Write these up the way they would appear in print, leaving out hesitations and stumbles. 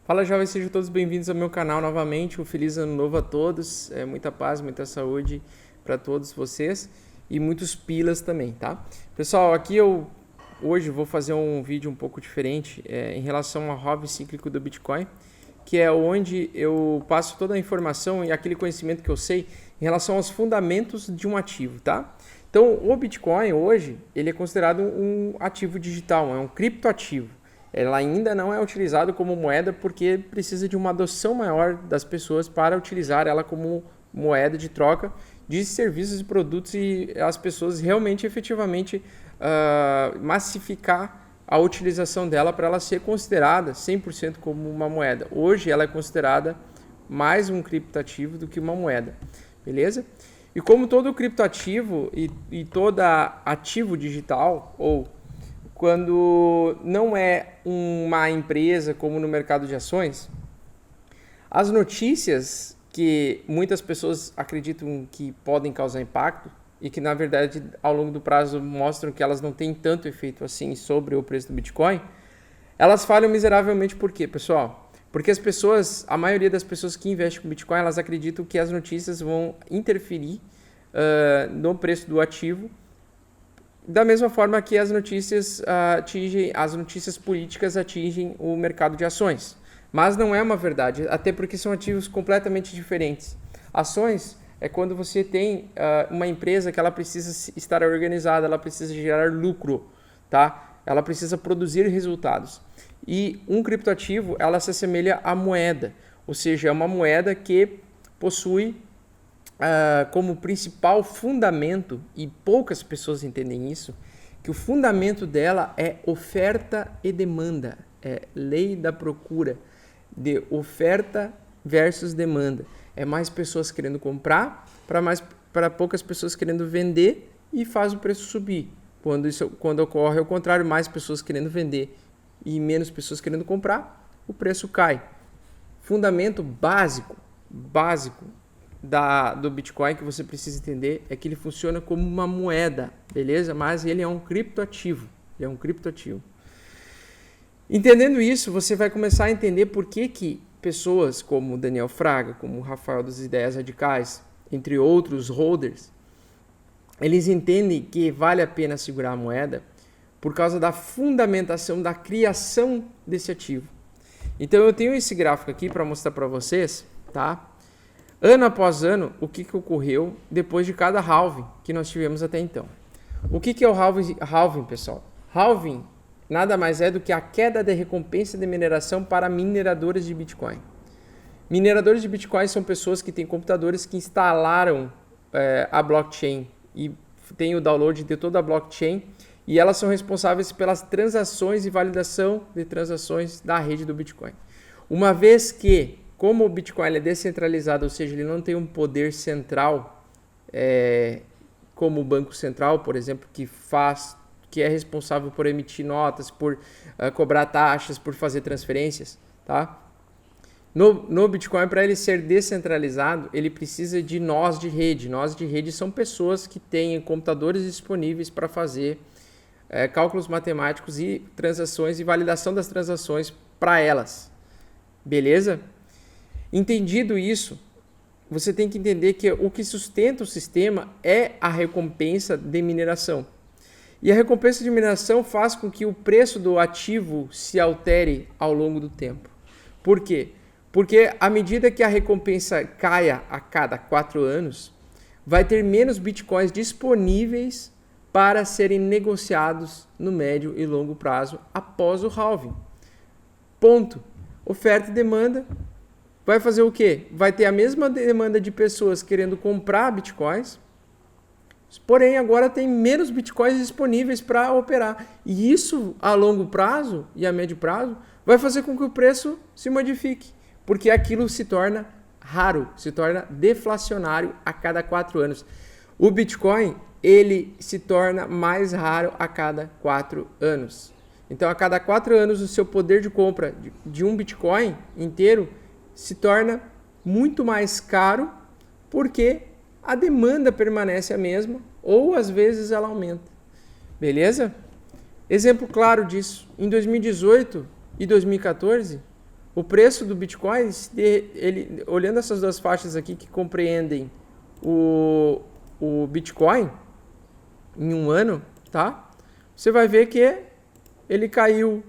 Fala, jovens, sejam todos bem-vindos ao meu canal novamente. Um feliz ano novo a todos, muita paz, muita saúde para todos vocês e muitos pilas também, tá? Pessoal, aqui eu hoje vou fazer um vídeo um pouco diferente em relação ao halving cíclico do Bitcoin, que é onde eu passo toda a informação e aquele conhecimento que eu sei em relação aos fundamentos de um ativo, tá? Então, o Bitcoin hoje, ele é considerado um ativo digital, é um criptoativo. Ela ainda não é utilizada como moeda porque precisa de uma adoção maior das pessoas para utilizar ela como moeda de troca de serviços e produtos e as pessoas realmente, efetivamente, massificar a utilização dela para ela ser considerada 100% como uma moeda. Hoje ela é considerada mais um criptoativo do que uma moeda, beleza? E como todo criptoativo e todo ativo digital, ou quando não é uma empresa como no mercado de ações, as notícias que muitas pessoas acreditam que podem causar impacto e que na verdade ao longo do prazo mostram que elas não têm tanto efeito assim sobre o preço do Bitcoin, elas falham miseravelmente. Por quê, pessoal? Porque a maioria das pessoas que investem com Bitcoin, elas acreditam que as notícias vão interferir no preço do ativo, da mesma forma que as notícias políticas atingem o mercado de ações. Mas não é uma verdade, até porque são ativos completamente diferentes. Ações é quando você tem uma empresa que ela precisa estar organizada, ela precisa gerar lucro, tá? Ela precisa produzir resultados. E um criptoativo, ela se assemelha à moeda, ou seja, é uma moeda que possui como principal fundamento, e poucas pessoas entendem isso, que o fundamento dela é oferta e demanda, é lei da procura, de oferta versus demanda. É mais pessoas querendo comprar para poucas pessoas querendo vender e faz o preço subir. Quando ocorre ao contrário, mais pessoas querendo vender e menos pessoas querendo comprar, o preço cai. Fundamento básico do Bitcoin que você precisa entender é que ele funciona como uma moeda, beleza? Mas ele é um criptoativo. Entendendo isso, você vai começar a entender por que pessoas como o Daniel Fraga, como o Rafael das Ideias Radicais, entre outros holders, eles entendem que vale a pena segurar a moeda por causa da fundamentação da criação desse ativo. Então eu tenho esse gráfico aqui para mostrar para vocês, tá? Ano após ano, o que ocorreu depois de cada halving que nós tivemos até então. O que é o halving, pessoal? Halving nada mais é do que a queda da recompensa de mineração para mineradores de Bitcoin. Mineradores de Bitcoin são pessoas que têm computadores que instalaram a blockchain e têm o download de toda a blockchain, e elas são responsáveis pelas transações e validação de transações da rede do Bitcoin. Uma vez que, como o Bitcoin é descentralizado, ou seja, ele não tem um poder central, como o Banco Central, por exemplo, que é responsável por emitir notas, por cobrar taxas, por fazer transferências, tá? No Bitcoin, para ele ser descentralizado, ele precisa de nós de rede. Nós de rede são pessoas que têm computadores disponíveis para fazer cálculos matemáticos e transações e validação das transações para elas. Beleza? Entendido isso, você tem que entender que o que sustenta o sistema é a recompensa de mineração. E a recompensa de mineração faz com que o preço do ativo se altere ao longo do tempo. Por quê? Porque à medida que a recompensa caia a cada 4 anos, vai ter menos bitcoins disponíveis para serem negociados no médio e longo prazo após o halving. Ponto. Oferta e demanda. Vai fazer o quê? Vai ter a mesma demanda de pessoas querendo comprar bitcoins, porém agora tem menos bitcoins disponíveis para operar. E isso a longo prazo e a médio prazo vai fazer com que o preço se modifique, porque aquilo se torna raro, se torna deflacionário a cada 4 anos. O Bitcoin, ele se torna mais raro a cada 4 anos. Então, a cada 4 anos, o seu poder de compra de um Bitcoin inteiro se torna muito mais caro, porque a demanda permanece a mesma ou às vezes ela aumenta. Beleza? Exemplo claro disso, em 2018 e 2014, O preço do Bitcoin, ele, olhando essas duas faixas aqui que compreendem o Bitcoin em um ano, tá? Você vai ver que ele caiu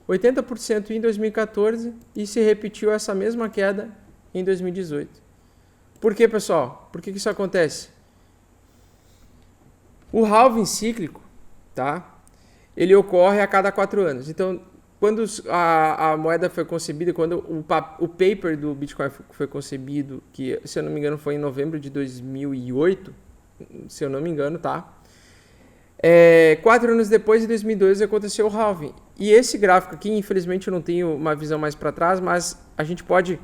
80% em 2014 e se repetiu essa mesma queda em 2018. Por que, pessoal? Por que isso acontece? O halving cíclico, tá? Ele ocorre a cada 4 anos. Então, quando a moeda foi concebida, quando o paper do Bitcoin foi concebido, que, se eu não me engano, foi em novembro de 2008, se eu não me engano, tá? 4 anos depois, em 2012, aconteceu o halving. E esse gráfico aqui, infelizmente, eu não tenho uma visão mais para trás, mas a gente pode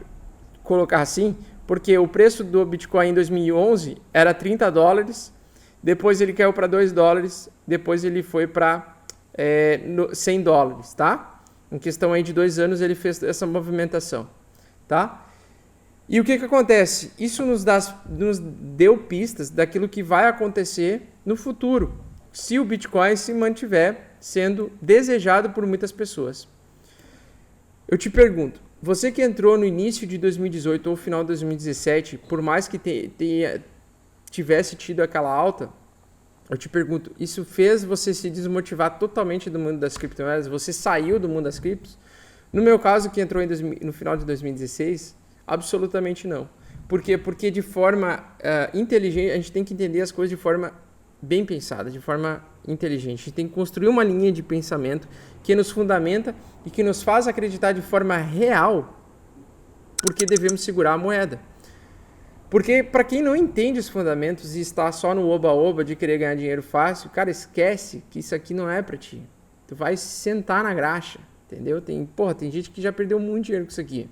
colocar assim, porque o preço do Bitcoin em 2011 era $30, depois ele caiu para $2, depois ele foi para $100, tá? Em questão aí de 2 anos ele fez essa movimentação, tá? E o que acontece? Isso nos deu pistas daquilo que vai acontecer no futuro, se o Bitcoin se mantiver sendo desejado por muitas pessoas. Eu te pergunto, você que entrou no início de 2018 ou final de 2017, por mais que tivesse tido aquela alta, eu te pergunto, isso fez você se desmotivar totalmente do mundo das criptomoedas? Você saiu do mundo das criptos? No meu caso, que entrou no final de 2016, absolutamente não. Por quê? Porque de forma inteligente, a gente tem que entender as coisas de forma bem pensada, de forma inteligente. A gente tem que construir uma linha de pensamento que nos fundamenta e que nos faz acreditar de forma real porque devemos segurar a moeda. Porque para quem não entende os fundamentos e está só no oba-oba de querer ganhar dinheiro fácil, cara, esquece que isso aqui não é para ti. Tu vai sentar na graxa, entendeu? Tem gente que já perdeu muito dinheiro com isso aqui.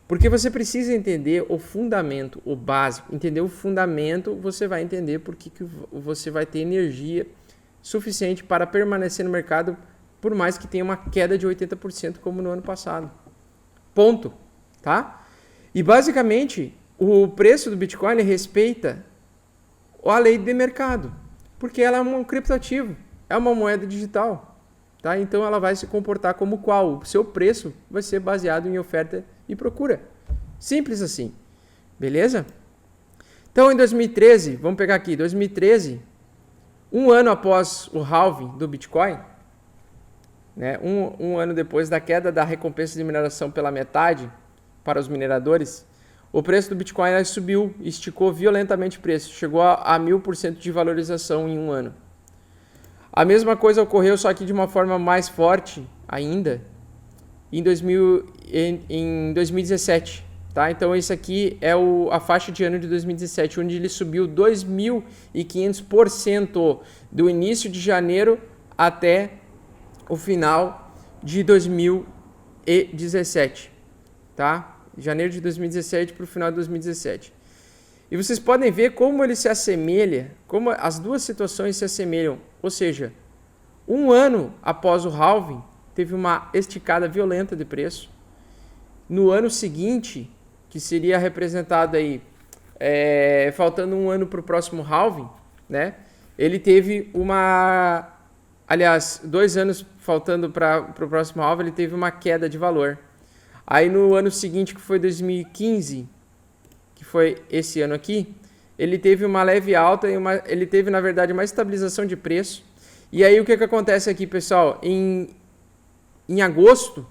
Porque você precisa entender o fundamento, o básico. Entender o fundamento, você vai entender porque que você vai ter energia suficiente para permanecer no mercado, por mais que tenha uma queda de 80% como no ano passado. Ponto, tá? E basicamente, o preço do Bitcoin ele respeita a lei de mercado, porque ela é um criptoativo, é uma moeda digital, tá? Então ela vai se comportar como qual? O seu preço vai ser baseado em oferta e procura. Simples assim, beleza? Então em 2013, vamos pegar aqui, 2013, um ano após o halving do Bitcoin, né, um ano depois da queda da recompensa de mineração pela metade para os mineradores, o preço do Bitcoin subiu, esticou violentamente o preço, chegou a 1000% de valorização em um ano. A mesma coisa ocorreu, só que de uma forma mais forte ainda, em 2017. Tá? Então, esse aqui é a faixa de ano de 2017, onde ele subiu 2.500% do início de janeiro até o final de 2017. Tá? Janeiro de 2017 para o final de 2017. E vocês podem ver como ele se assemelha, como as duas situações se assemelham. Ou seja, um ano após o halving, teve uma esticada violenta de preço. No ano seguinte, que seria representado aí, faltando um ano para o próximo halving, né? Ele teve aliás, 2 anos faltando para o próximo halving, ele teve uma queda de valor. Aí no ano seguinte, que foi 2015, que foi esse ano aqui, ele teve uma leve alta e ele teve, na verdade, uma estabilização de preço. E aí o que acontece aqui, pessoal? Em agosto,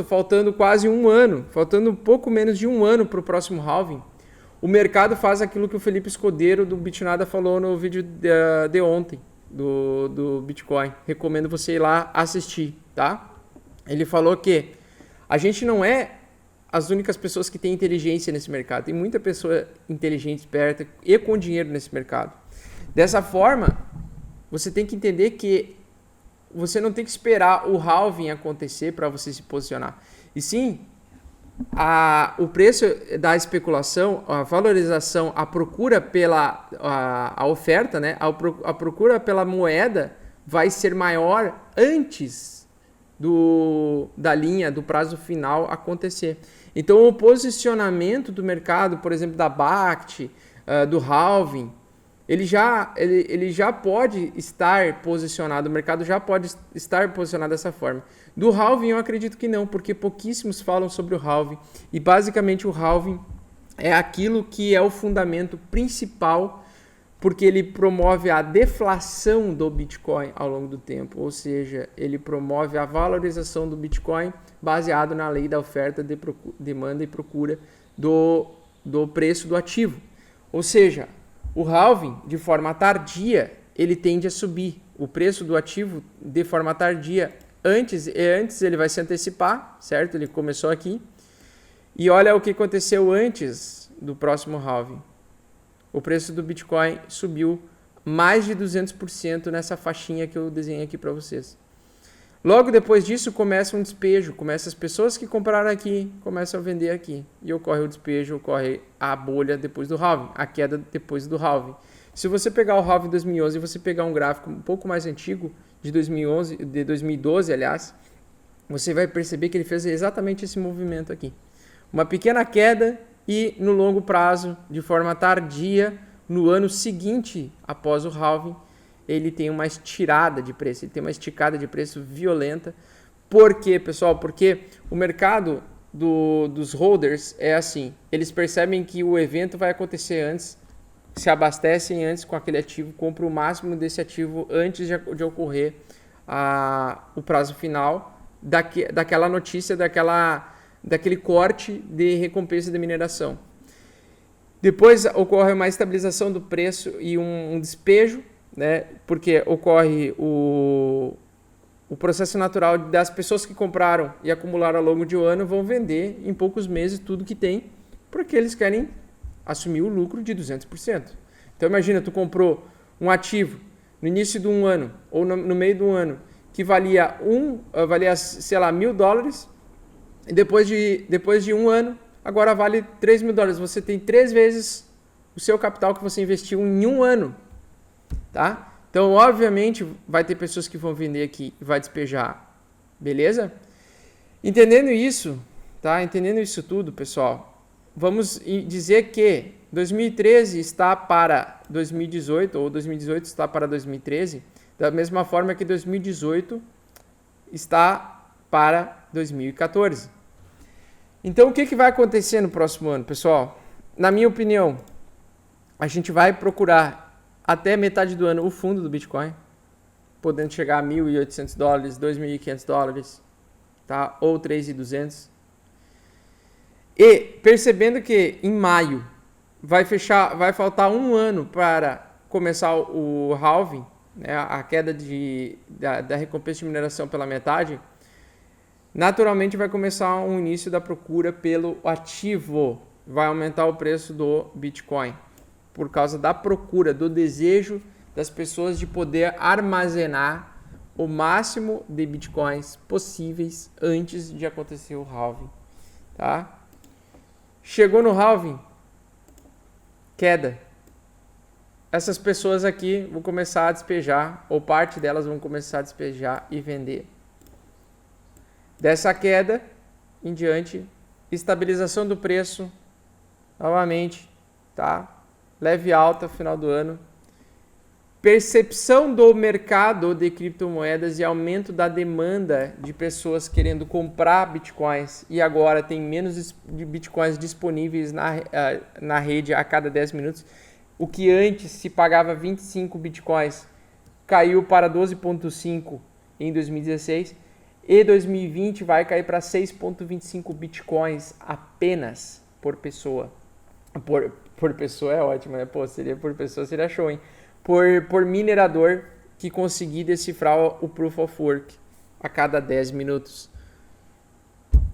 faltando quase um ano, faltando um pouco menos de um ano para o próximo halving, o mercado faz aquilo que o Felipe Escudeiro do Bitnada falou no vídeo de ontem, do Bitcoin. Recomendo você ir lá assistir, tá? Ele falou que a gente não é as únicas pessoas que têm inteligência nesse mercado. Tem muita pessoa inteligente, esperta e com dinheiro nesse mercado. Dessa forma, você tem que entender que você não tem que esperar o halving acontecer para você se posicionar. E sim, o preço da especulação, a valorização, a procura pela a oferta, né? A procura pela moeda vai ser maior antes da linha, do prazo final acontecer. Então, o posicionamento do mercado, por exemplo, da BACT, do halving, ele já pode estar posicionado, o mercado já pode estar posicionado dessa forma. Do halving eu acredito que não, porque pouquíssimos falam sobre o halving, e basicamente o halving é aquilo que é o fundamento principal, porque ele promove a deflação do Bitcoin ao longo do tempo, ou seja, ele promove a valorização do Bitcoin baseado na lei da oferta, demanda e procura do preço do ativo. Ou seja, o halving, de forma tardia, ele tende a subir. O preço do ativo, de forma tardia, antes ele vai se antecipar, certo? Ele começou aqui. E olha o que aconteceu antes do próximo halving. O preço do Bitcoin subiu mais de 200% nessa faixinha que eu desenhei aqui para vocês. Logo depois disso começa um despejo, começa as pessoas que compraram aqui, começam a vender aqui. E ocorre o despejo, ocorre a bolha depois do halving, a queda depois do halving. Se você pegar o halving 2011 e você pegar um gráfico um pouco mais antigo, de 2012, aliás, você vai perceber que ele fez exatamente esse movimento aqui. Uma pequena queda e no longo prazo, de forma tardia, no ano seguinte após o halving, ele tem uma estirada de preço, ele tem uma esticada de preço violenta. Por quê, pessoal? Porque o mercado dos holders é assim, eles percebem que o evento vai acontecer antes, se abastecem antes com aquele ativo, compram o máximo desse ativo antes de ocorrer o prazo final daquela notícia, daquele corte de recompensa de mineração. Depois ocorre uma estabilização do preço e um despejo, né? Porque ocorre o processo natural das pessoas que compraram e acumularam ao longo de um ano vão vender em poucos meses tudo que tem, porque eles querem assumir o lucro de 200%. Então imagina, tu comprou um ativo no início de um ano ou no meio de um ano que valia sei lá, $1.000, e depois de um ano agora vale $3.000. Você tem 3 vezes o seu capital que você investiu em um ano. Tá? Então, obviamente, vai ter pessoas que vão vender aqui e vai despejar. Beleza? Entendendo isso, tá? Entendendo isso tudo, pessoal, vamos dizer que 2013 está para 2018 ou 2018 está para 2013, da mesma forma que 2018 está para 2014. Então, o que vai acontecer no próximo ano, pessoal? Na minha opinião, a gente vai procurar até metade do ano o fundo do Bitcoin, podendo chegar a $1.800, $2.500, tá? Ou 3.200. E percebendo que em maio vai faltar um ano para começar o halving, né? A queda da recompensa de mineração pela metade, naturalmente vai começar um início da procura pelo ativo, vai aumentar o preço do Bitcoin, por causa da procura, do desejo das pessoas de poder armazenar o máximo de bitcoins possíveis antes de acontecer o halving, tá? Chegou no halving, queda. Essas pessoas aqui vão começar a despejar, ou parte delas vão começar a despejar e vender. Dessa queda em diante, estabilização do preço, novamente, tá? Leve alta no final do ano, percepção do mercado de criptomoedas e aumento da demanda de pessoas querendo comprar bitcoins, e agora tem menos de bitcoins disponíveis na rede a cada 10 minutos. O que antes se pagava 25 bitcoins caiu para 12,5 em 2016 e 2020 vai cair para 6,25 bitcoins apenas por pessoa. Por pessoa é ótimo, né? Pô, por pessoa seria show, hein? Por minerador que conseguir decifrar o Proof of Work a cada 10 minutos.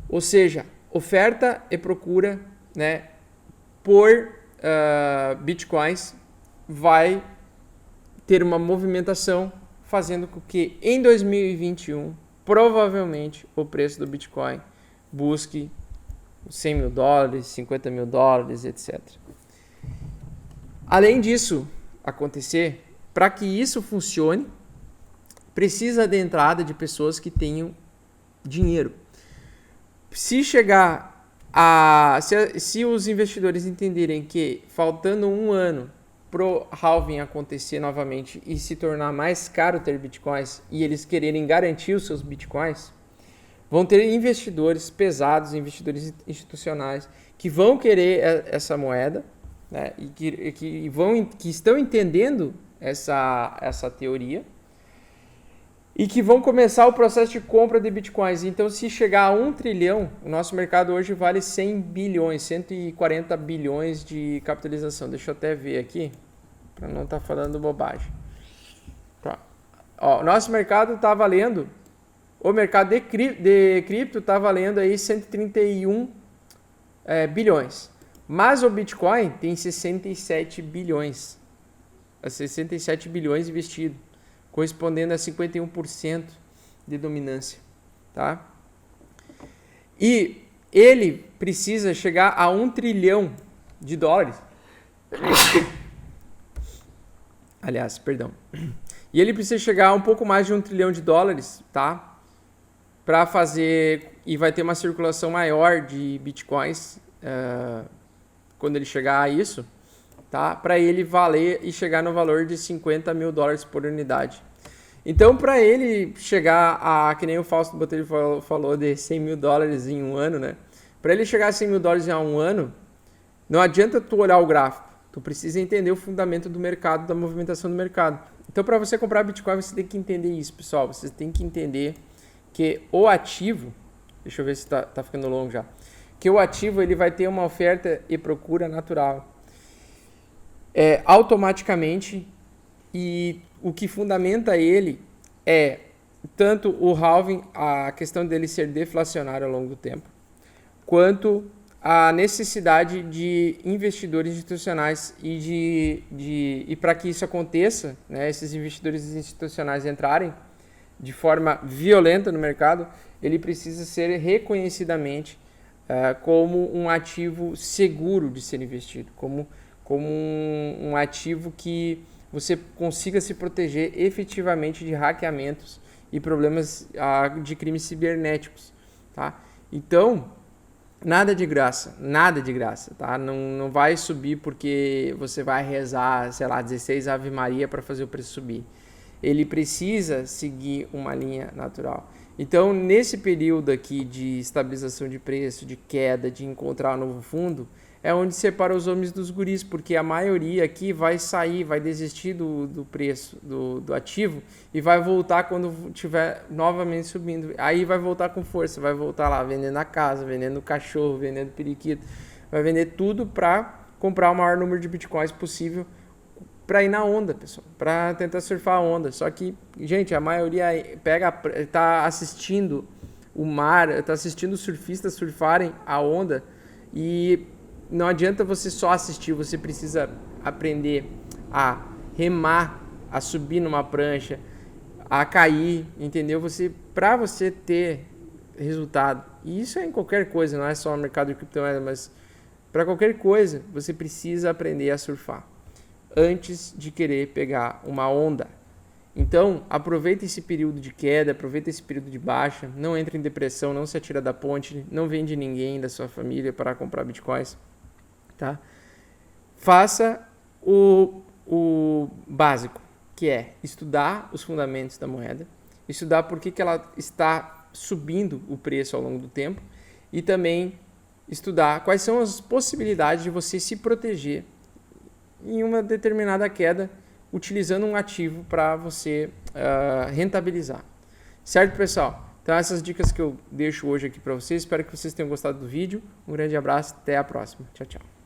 Ou seja, oferta e procura, né, por bitcoins vai ter uma movimentação fazendo com que em 2021 provavelmente o preço do Bitcoin busque $100.000, $50.000, etc. Além disso acontecer, para que isso funcione, precisa de entrada de pessoas que tenham dinheiro. Se os investidores entenderem que faltando um ano pro halving acontecer novamente e se tornar mais caro ter bitcoins e eles quererem garantir os seus bitcoins, vão ter investidores pesados, investidores institucionais que vão querer essa moeda, né, e que estão entendendo essa teoria e que vão começar o processo de compra de bitcoins. Então, se chegar a 1 trilhão, o nosso mercado hoje vale 100 bilhões, 140 bilhões de capitalização. Deixa eu até ver aqui, para não estar falando bobagem. Tá. Ó, o nosso mercado está valendo, o mercado de cripto está valendo aí 131 bilhões. Mas o Bitcoin tem 67 bilhões. 67 bilhões investido, correspondendo a 51% de dominância, tá? E ele precisa chegar a 1 trilhão de dólares. Aliás, perdão. E ele precisa chegar a um pouco mais de 1 trilhão de dólares, tá? Para fazer, e vai ter uma circulação maior de bitcoins quando ele chegar a isso, tá? Para ele valer e chegar no valor de 50 mil dólares por unidade. Então, para ele chegar a, que nem o Fausto Botelho falou, de 100 mil dólares em um ano, né? Para ele chegar a 100 mil dólares em um ano, não adianta tu olhar o gráfico. Tu precisa entender o fundamento do mercado, da movimentação do mercado. Então, para você comprar Bitcoin, você tem que entender isso, pessoal. Você tem que entender que o ativo, deixa eu ver se tá ficando longo já, que o ativo ele vai ter uma oferta e procura natural. Automaticamente, e o que fundamenta ele é tanto o halving, a questão dele ser deflacionário ao longo do tempo, quanto a necessidade de investidores institucionais e para que isso aconteça, né, esses investidores institucionais entrarem de forma violenta no mercado, ele precisa ser reconhecidamente como um ativo seguro de ser investido, como um ativo que você consiga se proteger efetivamente de hackeamentos e problemas de crimes cibernéticos, tá? Então, nada de graça, tá? Não vai subir porque você vai rezar, sei lá, 16 Ave Maria para fazer o preço subir. Ele precisa seguir uma linha natural. Então, nesse período aqui de estabilização de preço, de queda, de encontrar um novo fundo, é onde separa os homens dos guris, porque a maioria aqui vai sair, vai desistir do preço do ativo e vai voltar quando estiver novamente subindo. Aí vai voltar com força, vai voltar lá vendendo a casa, vendendo cachorro, vendendo periquito, vai vender tudo para comprar o maior número de bitcoins possível para ir na onda, pessoal, para tentar surfar a onda. Só que, gente, a maioria tá assistindo o mar, tá assistindo os surfistas surfarem a onda e não adianta você só assistir, você precisa aprender a remar, a subir numa prancha, a cair, entendeu? Para você ter resultado, e isso é em qualquer coisa, não é só no mercado de criptomoeda, mas para qualquer coisa, você precisa aprender a surfar antes de querer pegar uma onda. Então, aproveita esse período de queda, aproveita esse período de baixa, não entre em depressão, não se atira da ponte, não vende ninguém da sua família para comprar bitcoins, tá? Faça o básico, que é estudar os fundamentos da moeda, estudar por que ela está subindo o preço ao longo do tempo e também estudar quais são as possibilidades de você se proteger em uma determinada queda utilizando um ativo para você rentabilizar. Certo, pessoal? Então essas dicas que eu deixo hoje aqui para vocês. Espero que vocês tenham gostado do vídeo. Um grande abraço. Até a próxima. Tchau, tchau.